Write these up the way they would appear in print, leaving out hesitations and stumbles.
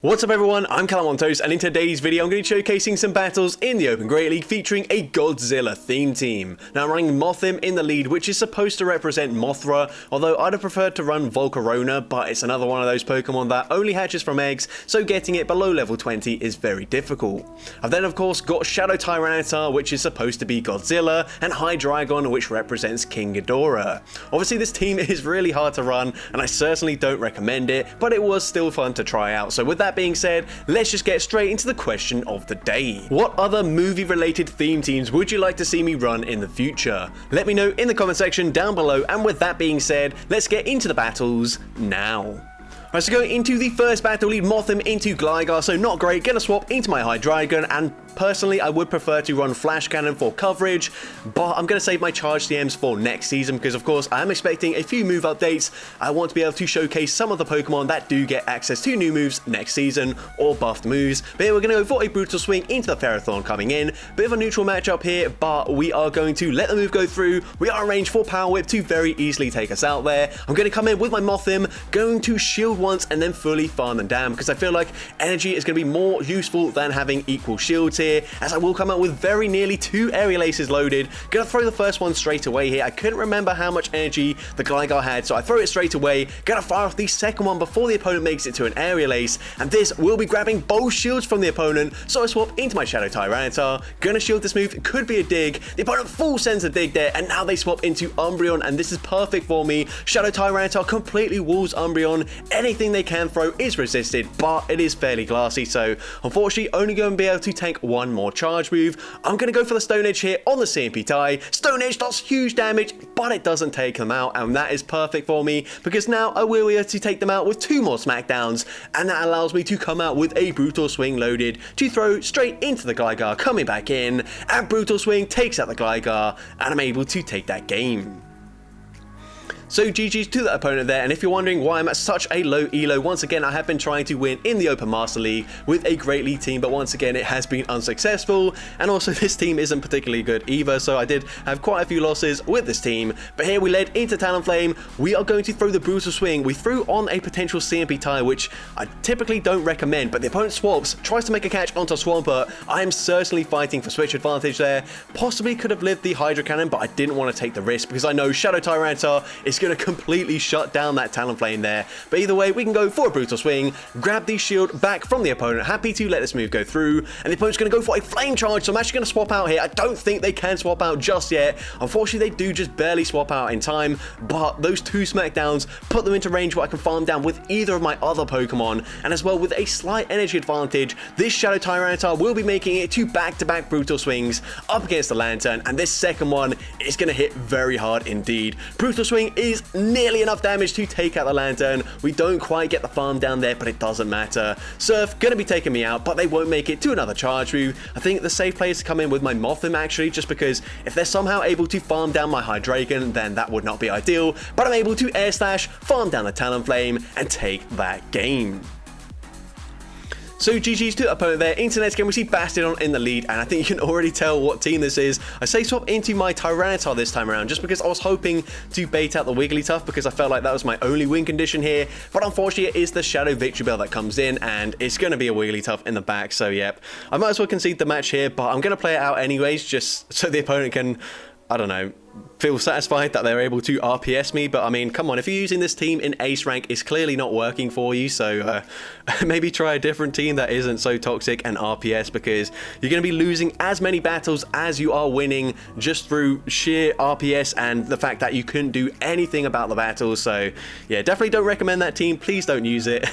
What's up everyone, I'm CallumOnToast, and in today's video I'm going to be showcasing some battles in the Open Great League featuring a Godzilla theme team. Now I'm running Mothim in the lead, which is supposed to represent Mothra, although I'd have preferred to run Volcarona, but it's another one of those Pokemon that only hatches from eggs, so getting it below level 20 is very difficult. I've then of course got Shadow Tyranitar, which is supposed to be Godzilla, and Hydreigon, which represents King Ghidorah. Obviously this team is really hard to run, and I certainly don't recommend it, but it was still fun to try out. So with that being said, let's just get straight into the question of the day. What other movie related theme teams would you like to see me run in the future? Let me know in the comment section down below, and with that being said, let's get into the battles now. Alright, so going into the first battle, lead Mothim into Gligar, so not great. Gonna swap into my Hydreigon, and personally I would prefer to run Flash Cannon for coverage, but I'm gonna save my Charge TMs for next season because of course I am expecting a few move updates. I want to be able to showcase some of the Pokemon that do get access to new moves next season, or buffed moves. But here we're gonna go for a Brutal Swing into the Ferrothorn coming in. Bit of a neutral matchup here, but we are going to let the move go through. We are in range for Power Whip to very easily take us out there. I'm gonna come in with my Mothim, going to shield once and then fully farm them down because I feel like energy is going to be more useful than having equal shields here, as I will come out with very nearly 2 Aerial Aces loaded. Gonna throw the first one straight away here. I couldn't remember how much energy the Gligar had, so I throw it straight away. Gonna fire off the second one before the opponent makes it to an Aerial Ace, and this will be grabbing both shields from the opponent, so I swap into my Shadow Tyranitar. Gonna shield this move. It could be a dig. The opponent full sends a dig there, and now they swap into Umbreon, and this is perfect for me. Shadow Tyranitar completely walls Umbreon. Anything they can throw is resisted, but it is fairly glassy, so unfortunately only going to be able to tank one more charge move. I'm going to go for the Stone Edge here on the CMP tie. Stone Edge does huge damage, but it doesn't take them out, and that is perfect for me because now I will be able to take them out with 2 more Smackdowns, and that allows me to come out with a Brutal Swing loaded to throw straight into the Gligar coming back in, and Brutal Swing takes out the Gligar, and I'm able to take that game. So GG's to that opponent there, and if you're wondering why I'm at such a low elo, once again I have been trying to win in the Open Master League with a Great League team, but once again it has been unsuccessful, and also this team isn't particularly good either, so I did have quite a few losses with this team. But here we led into Talonflame. We are going to throw the Brutal Swing. We threw on a potential CMP tie, which I typically don't recommend, but the opponent swaps, tries to make a catch onto Swampert. I am certainly fighting for switch advantage there. Possibly could have lived the Hydro Cannon, but I didn't want to take the risk because I know Shadow Tyranitar is going to completely shut down that Talonflame there. But either way, we can go for a Brutal Swing, grab the shield back from the opponent. Happy to let this move go through, and the opponent's going to go for a Flame Charge, so I'm actually going to swap out here. I don't think they can swap out just yet. Unfortunately, they do just barely swap out in time, but those 2 Smackdowns put them into range where I can farm down with either of my other Pokemon, and as well with a slight energy advantage, this Shadow Tyranitar will be making it to back-to-back Brutal Swings up against the Lantern, and this second one is going to hit very hard indeed. Brutal Swing is nearly enough damage to take out the Lantern. We don't quite get the farm down there, but it doesn't matter. Surf gonna be taking me out, but they won't make it to another charge move. I think the safe play is to come in with my Mothim actually, just because if they're somehow able to farm down my Hydreigon, then that would not be ideal, but I'm able to Air Slash, farm down the Talonflame, and take that game. So GG's to the opponent there. Into next game we see Bastiodon in the lead, and I think you can already tell what team this is. I say swap into my Tyranitar this time around just because I was hoping to bait out the Wigglytuff because I felt like that was my only win condition here, but unfortunately it is the Shadow Victory Bell that comes in, and it's going to be a Wigglytuff in the back, so yep. I might as well concede the match here, but I'm going to play it out anyways just so the opponent can, I don't know, feel satisfied that they're able to RPS me. But I mean, come on, if you're using this team in ace rank, it's clearly not working for you, so maybe try a different team that isn't so toxic and RPS, because you're going to be losing as many battles as you are winning just through sheer RPS and the fact that you couldn't do anything about the battles. So yeah, definitely don't recommend that team. Please don't use it,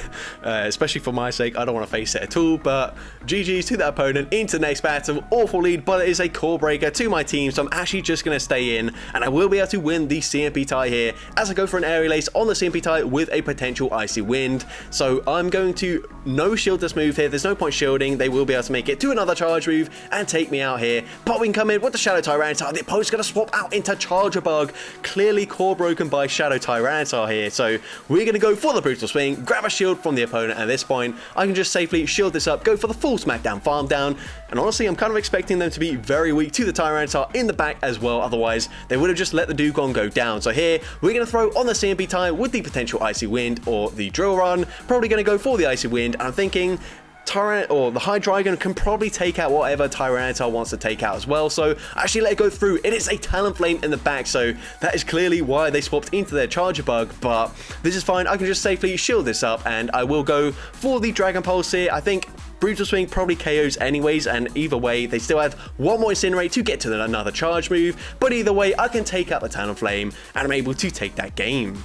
especially for my sake. I don't want to face it at all. But GG's to that opponent. Into the next battle. Awful lead, but it is a core breaker to my team, so I'm actually just going to stay in, and I will be able to win the CMP tie here as I go for an Aerial Ace on the CMP tie with a potential Icy Wind. So I'm going to no shield this move here. There's no point shielding. They will be able to make it to another charge move and take me out here, but we can come in with the Shadow Tyranitar. The opponent's going to swap out into Charger Bug, clearly core broken by Shadow Tyranitar here, so we're going to go for the Brutal Swing, grab a shield from the opponent. At this point I can just safely shield this up, go for the full Smackdown farm down, and honestly I'm kind of expecting them to be very weak to the Tyranitar in the back as well, otherwise they would have just let the Dugong go down. So here, we're going to throw on the CMP tie with the potential Icy Wind or the Drill Run. Probably going to go for the Icy Wind, and I'm thinking the Hydreigon can probably take out whatever Tyranitar wants to take out as well, so actually let it go through. It is a Talonflame in the back, so that is clearly why they swapped into their Charger Bug, but this is fine. I can just safely shield this up, and I will go for the Dragon Pulse here. I think Brutal Swing probably KOs anyways, and either way, they still have one more Incinerate to get to another charge move, but either way, I can take out the Talonflame, and I'm able to take that game.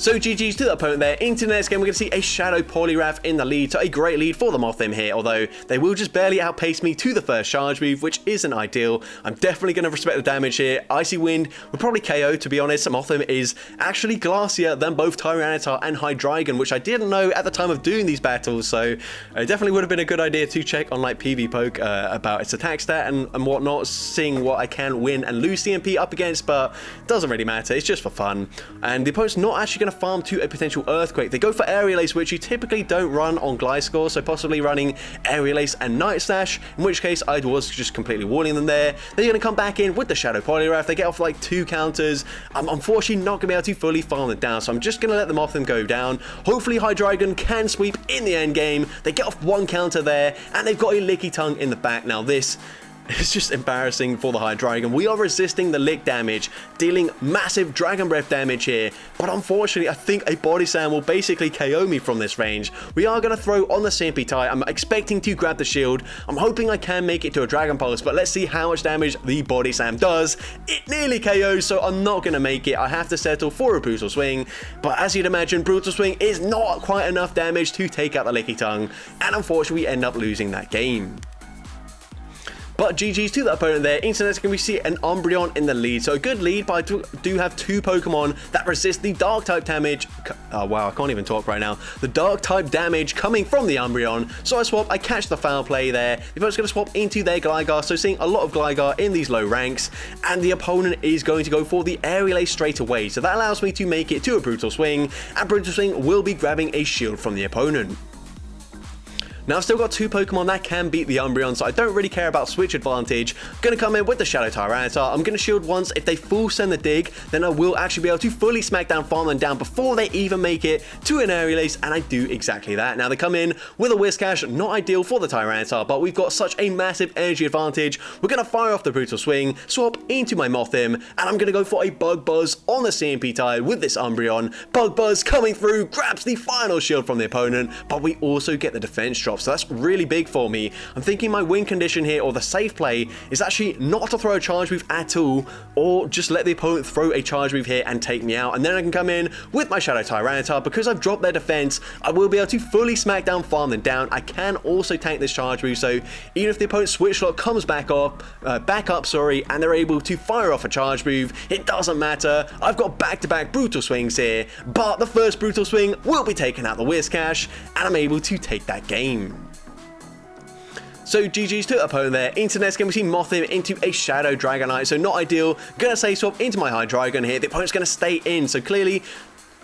So GG's to the opponent there. Into the next game, we're going to see a Shadow Poliwrath in the lead, so a great lead for the Mothim here, although they will just barely outpace me to the first charge move, which isn't ideal. I'm definitely going to respect the damage here. Icy Wind would probably KO, to be honest. Mothim is actually glassier than both Tyranitar and Hydreigon, which I didn't know at the time of doing these battles, so it definitely would have been a good idea to check on like PvPoke about its attack stat and whatnot, seeing what I can win and lose CMP up against, but it doesn't really matter. It's just for fun. And the opponent's not actually going to farm to a potential Earthquake. They go for Aerial Ace, which you typically don't run on Gliscor, so possibly running Aerial Ace and Night Slash, in which case I was just completely warning them there. They're going to come back in with the Shadow Poliwrath. They get off like 2 counters. I'm unfortunately not going to be able to fully farm them down, so I'm just going to let them off them go down. Hopefully Hydreigon can sweep in the end game. They get off 1 counter there, and they've got a Licky Tongue in the back. Now this it's just embarrassing for the Hydreigon. We are resisting the lick damage, dealing massive Dragon Breath damage here, but unfortunately I think a Body Slam will basically KO me from this range. We are going to throw on the CMP tie. I'm expecting to grab the shield. I'm hoping I can make it to a Dragon Pulse, but let's see how much damage the Body Slam does. It nearly KOs, so I'm not going to make it. I have to settle for a Brutal Swing, but as you'd imagine, Brutal Swing is not quite enough damage to take out the Licky Tongue, and unfortunately we end up losing that game. But GG's to the opponent there. Internet's going to see an Umbreon in the lead. So a good lead, but I do have 2 Pokemon that resist the Dark-type damage. Oh, wow, I can't even talk right now. The Dark-type damage coming from the Umbreon. So I swap, I catch the foul play there. The opponent's going to swap into their Gligar. So seeing a lot of Gligar in these low ranks. And the opponent is going to go for the Aerial Ace straight away. So that allows me to make it to a Brutal Swing. And Brutal Swing will be grabbing a shield from the opponent. Now I've still got 2 Pokemon that can beat the Umbreon, so I don't really care about switch advantage. I'm going to come in with the Shadow Tyranitar. I'm going to shield once. If they full send the dig, then I will actually be able to fully smack down, farm them down before they even make it to an Aerial Ace, and I do exactly that. Now they come in with a Whiscash, not ideal for the Tyranitar, but we've got such a massive energy advantage. We're going to fire off the Brutal Swing, swap into my Mothim, and I'm going to go for a Bug Buzz on the CMP tie with this Umbreon. Bug Buzz coming through, grabs the final shield from the opponent, but we also get the defense drop. So that's really big for me. I'm thinking my win condition here, or the safe play, is actually not to throw a charge move at all, or just let the opponent throw a charge move here and take me out, and then I can come in with my Shadow Tyranitar. Because I've dropped their defense, I will be able to fully smack down, farm them down. I can also tank this charge move, so even if the opponent's switch lock comes back up, and they're able to fire off a charge move, it doesn't matter. I've got back-to-back Brutal Swings here, but the first Brutal Swing will be taking out the Whiscash, and I'm able to take that game. So GG's to the opponent there. Internet's going to see Mothim into a Shadow Dragonite, so not ideal. Going to say swap into my Hydreigon here. The opponent's going to stay in, so clearly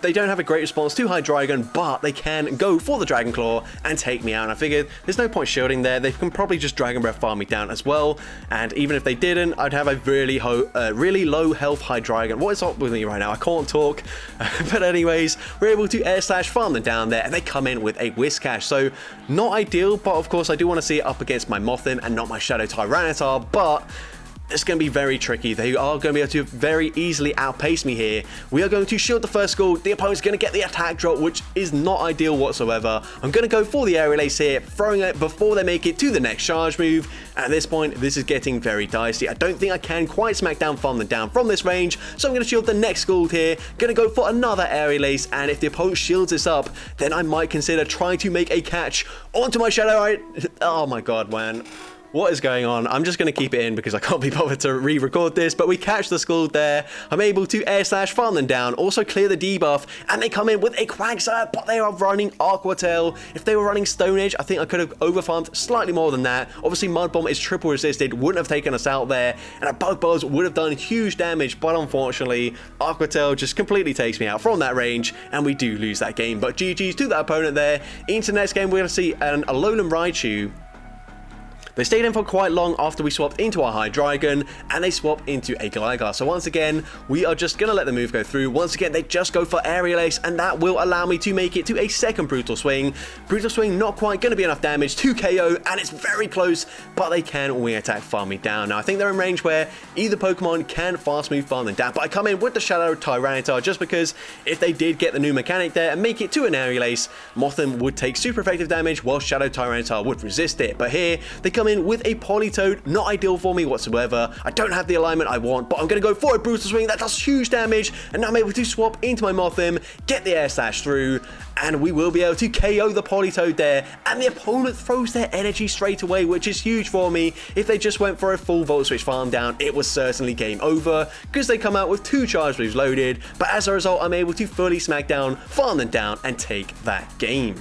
they don't have a great response to Hydreigon, but they can go for the Dragon Claw and take me out. And I figured there's no point shielding there. They can probably just Dragon Breath farm me down as well. And even if they didn't, I'd have a really low health Hydreigon. What is up with me right now? I can't talk. But anyways, we're able to Air Slash, farm them down there, and they come in with a Whiscash. So not ideal, but of course I do want to see it up against my Mothim and not my Shadow Tyranitar, but it's going to be very tricky. They are going to be able to very easily outpace me here. We are going to shield the first school. The opponent's going to get the attack drop, which is not ideal whatsoever. I'm going to go for the Aerial Ace here, throwing it before they make it to the next charge move. At this point, this is getting very dicey. I don't think I can quite smack down, farm them down from this range, so I'm going to shield the next school here. Going to go for another Aerial Ace, and if the opponent shields this up, then I might consider trying to make a catch onto my Shadow. Oh my god, man. What is going on? I'm just going to keep it in because I can't be bothered to re-record this, but we catch the Scald there. I'm able to Air Slash, farm them down, also clear the debuff, and they come in with a Quagsire, but they are running Aqua Tail. If they were running Stone Edge, I think I could have overfarmed slightly more than that. Obviously, Mud Bomb is triple resisted, wouldn't have taken us out there, and a Bug Buzz would have done huge damage, but unfortunately, Aqua Tail just completely takes me out from that range, and we do lose that game. But GG's to that opponent there. Into the next game, we're going to see an Alolan Raichu. They stayed in for quite long after we swapped into our Hydreigon, and they swap into a Gligar. So once again, we are just going to let the move go through. Once again, they just go for Aerial Ace, and that will allow me to make it to a second Brutal Swing. Brutal Swing not quite going to be enough damage to KO, and it's very close, but they can wing attack farm me down. Now, I think they're in range where either Pokemon can fast move farm them down, but I come in with the Shadow Tyranitar just because if they did get the new mechanic there and make it to an Aerial Ace, Mothim would take super effective damage while Shadow Tyranitar would resist it. But here, they come in with a Politoed, not ideal for me whatsoever. I don't have the alignment I want, but I'm going to go for a Brutal Swing. That does huge damage, and now I'm able to swap into my Mothim, get the Air Slash through, and we will be able to KO the Politoed there, and the opponent throws their energy straight away, which is huge for me. If they just went for a full Volt Switch farm down, it was certainly game over, because they come out with 2 charge moves loaded, but as a result, I'm able to fully smack down, farm them down, and take that game.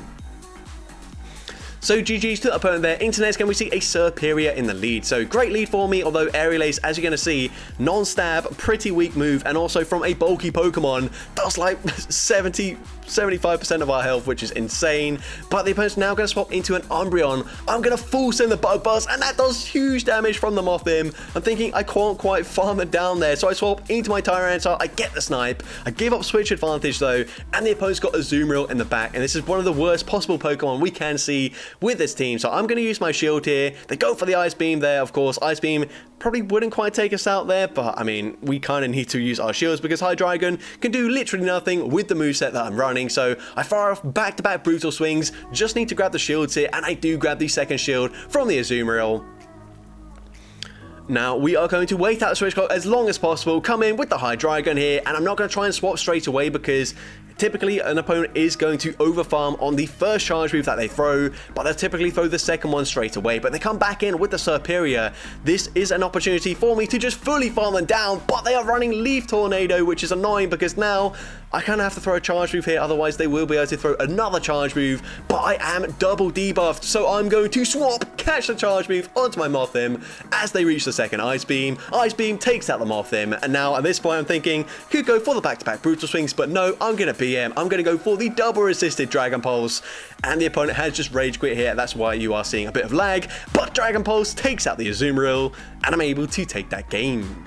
So GG's to the opponent there. Into next game, we see a Serperior in the lead. So great lead for me, although Aerial Ace, as you're going to see, non-stab, pretty weak move, and also from a bulky Pokemon, does like 75% of our health, which is insane. But the opponent's now going to swap into an Umbreon. I'm going to full send the Bug Buzz, and that does huge damage from the Mothim. I'm thinking I can't quite farm it down there, so I swap into my Tyranitar. I get the snipe. I give up switch advantage though, and the opponent's got a Azumarill in the back, and this is one of the worst possible Pokemon we can see with this team. So I'm going to use my shield here. They go for the Ice Beam there, of course. Ice Beam probably wouldn't quite take us out there, but I mean, we kind of need to use our shields because Hydreigon can do literally nothing with the moveset that I'm running. So I fire off back-to-back Brutal Swings, just need to grab the shields here, and I do grab the second shield from the Azumarill. Now, we are going to wait out the switch clock as long as possible, come in with the Hydreigon here, and I'm not going to try and swap straight away because typically an opponent is going to overfarm on the first charge move that they throw, but they'll typically throw the second one straight away. But they come back in with the Serperior. This is an opportunity for me to just fully farm them down, but they are running Leaf Tornado, which is annoying because now I kind of have to throw a charge move here, otherwise they will be able to throw another charge move, but I am double debuffed, so I'm going to swap, catch the charge move onto my Mothim as they reach the second Ice Beam. Ice Beam takes out the Mothim, and now at this point I'm thinking, could go for the back-to-back Brutal Swings, but no, I'm going to BM. I'm going to go for the double resisted Dragon Pulse, and the opponent has just Rage Quit here. That's why you are seeing a bit of lag, but Dragon Pulse takes out the Azumarill, and I'm able to take that game.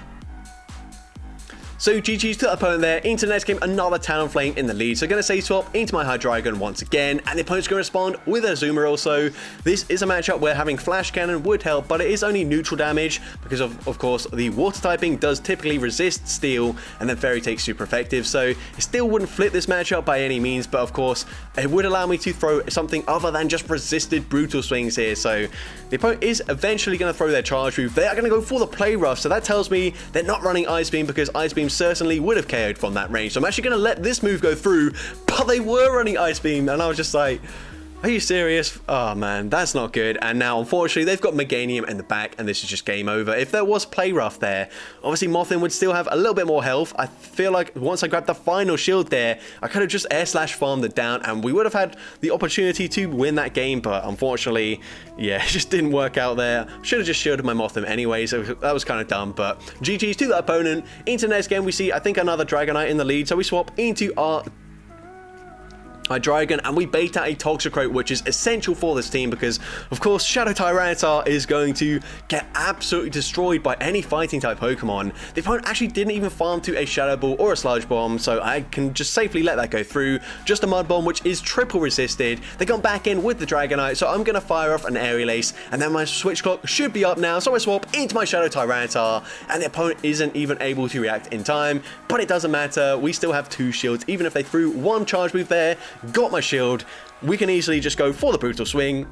So GG's to the opponent there. Into the next game, another Talonflame in the lead. So going to say swap into my Hydreigon once again, and the opponent's going to respond with a Azumarill. So this is a matchup where having Flash Cannon would help, but it is only neutral damage because of course the water typing does typically resist Steel, and then Fairy Take's super effective. So it still wouldn't flip this matchup by any means, but of course it would allow me to throw something other than just resisted Brutal Swings here. So the opponent is eventually going to throw their charge move. They are going to go for the Play Rough, so that tells me they're not running Ice Beam because Ice Beam certainly would have KO'd from that range. So I'm actually going to let this move go through, but they were running Ice Beam, and I was just like, are you serious? Oh man, that's not good. And now unfortunately they've got Meganium in the back, and this is just game over. If there was Play Rough there, obviously Mothim would still have a little bit more health. I feel like once I grabbed the final shield there, I could have just Air Slash farmed it down, and we would have had the opportunity to win that game, but unfortunately, yeah, it just didn't work out there. Should have just shielded my Mothim anyway, so that was kind of dumb, but GG's to that opponent. Into the next game, we see, I think, another Dragonite in the lead, so we swap into our Hydreigon, and we bait out a Toxicroak, which is essential for this team because, of course, Shadow Tyranitar is going to get absolutely destroyed by any fighting type Pokemon. The opponent actually didn't even farm to a Shadow Ball or a Sludge Bomb, so I can just safely let that go through. Just a Mud Bomb, which is triple resisted. They come back in with the Dragonite, so I'm going to fire off an Aerial Ace, and then my switch clock should be up now, so I swap into my Shadow Tyranitar, and the opponent isn't even able to react in time, but it doesn't matter. We still have 2 shields, even if they threw 1 charge move there. Got my shield, we can easily just go for the Brutal Swing,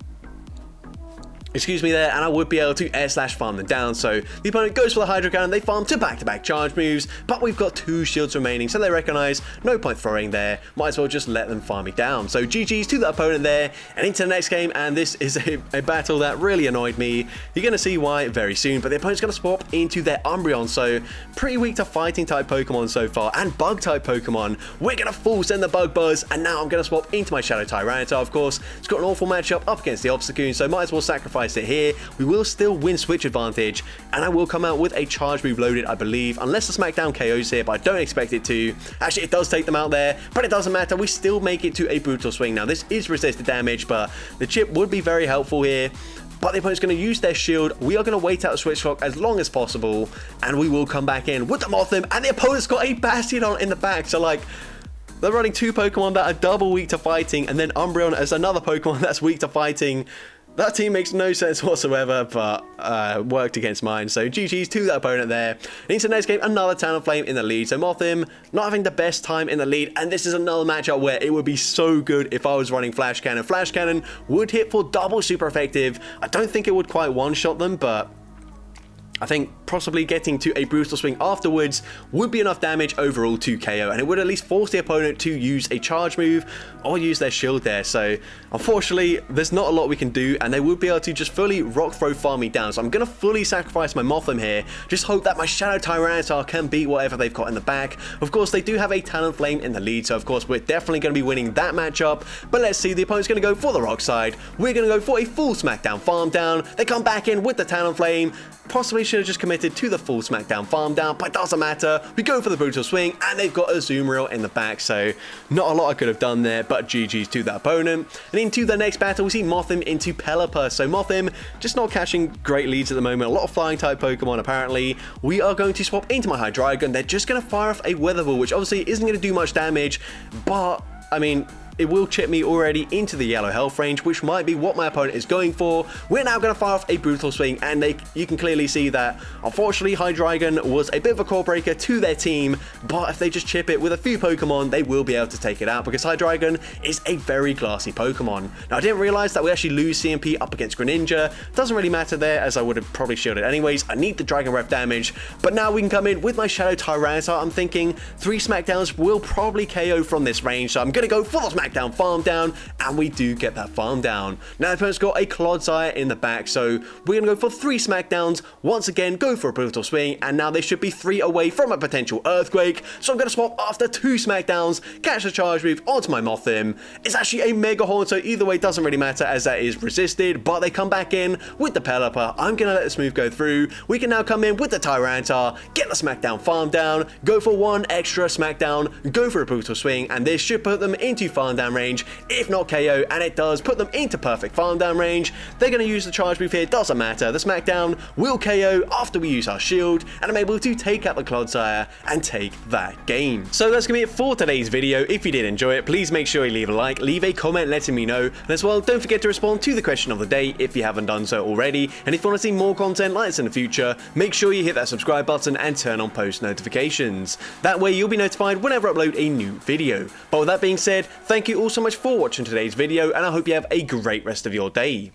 excuse me there, and I would be able to Air Slash farm them down. So the opponent goes for the Hydro Cannon, they farm to back-to-back charge moves, but we've got 2 shields remaining, so they recognize no point throwing there, might as well just let them farm me down. So GG's to the opponent there, and into the next game, and this is a battle that really annoyed me. You're going to see why very soon, but the opponent's going to swap into their Umbreon, so pretty weak to fighting type Pokemon so far, and bug type Pokemon. We're going to full send the Bug Buzz, and now I'm going to swap into my Shadow Tyranitar, of course. It's got an awful matchup up against the Obstagoon, so might as well sacrifice it here. We will still win switch advantage, and I will come out with a charge move loaded, I believe, unless the Smackdown KOs here, but I don't expect it to. Actually, it does take them out there, but it doesn't matter. We still make it to a Brutal Swing. Now, this is resisted damage, but the chip would be very helpful here. but the opponent's going to use their shield. We are going to wait out the switch clock as long as possible, and we will come back in with the Mothim, and the opponent's got a Bastion in the back, so like, they're running two Pokemon that are double weak to fighting, and then Umbreon as another Pokemon that's weak to fighting. That team makes no sense whatsoever, but worked against mine. So GG's to that opponent there. Into the next game, another Talonflame in the lead. So Mothim not having the best time in the lead, and this is another matchup where it would be so good if I was running Flash Cannon. Flash Cannon would hit for double super effective. I don't think it would quite one-shot them, but I think possibly getting to a Brutal Swing afterwards would be enough damage overall to KO, and it would at least force the opponent to use a charge move or use their shield there. So unfortunately, there's not a lot we can do, and they would be able to just fully Rock Throw farm me down. So I'm going to fully sacrifice my Mothim here, just hope that my Shadow Tyranitar can beat whatever they've got in the back. Of course, they do have a Talonflame in the lead, so of course we're definitely going to be winning that matchup. But let's see, the opponent's going to go for the Rock side. We're going to go for a full Smackdown farm down. They come back in with the Talonflame. Possibly should have just committed to the full Smackdown farm down, but it doesn't matter. We go for the Brutal Swing, and they've got a Azumarill in the back, so not a lot I could have done there, but GG's to that opponent. And into the next battle, we see Mothim into Pelipper. So Mothim just not catching great leads at the moment. A lot of flying type Pokemon apparently. We are going to swap into my Hydreigon. They're just going to fire off a Weather Ball, which obviously isn't going to do much damage, but I mean, it will chip me already into the yellow health range, which might be what my opponent is going for. We're now going to fire off a Brutal Swing, and you can clearly see that, unfortunately, Hydreigon was a bit of a core breaker to their team, but if they just chip it with a few Pokemon, they will be able to take it out, because Hydreigon is a very classy Pokemon. Now, I didn't realize that we actually lose CMP up against Greninja. Doesn't really matter there, as I would have probably shielded anyways. I need the Dragon Breath damage, but now we can come in with my Shadow Tyranitar. I'm thinking 3 Smackdowns will probably KO from this range, so I'm going to go for the Smackdown farm down, and we do get that farm down. Now the opponent's got a Clodsire in the back, so we're gonna go for 3 Smackdowns, once again go for a Brutal Swing, and now they should be 3 away from a potential Earthquake, so I'm gonna swap after 2 Smackdowns, catch the charge move onto my Mothim. It's actually a Mega Horn, so either way it doesn't really matter as that is resisted, but they come back in with the Pelipper. I'm gonna let this move go through. We can now come in with the Tyranitar, get the Smackdown farm down, go for 1 extra Smackdown, go for a Brutal Swing, and this should put them into farm down range, if not KO, and it does put them into perfect farm down range. They're going to use the charge move here, doesn't matter. The Smackdown will KO after we use our shield, and I'm able to take out the Clodsire and take that game. So that's going to be it for today's video. If you did enjoy it, please make sure you leave a like, leave a comment letting me know, and as well, don't forget to respond to the question of the day if you haven't done so already. And if you want to see more content like this in the future, make sure you hit that subscribe button and turn on post notifications. That way you'll be notified whenever I upload a new video. But with that being said, thank you all so much for watching today's video, and I hope you have a great rest of your day.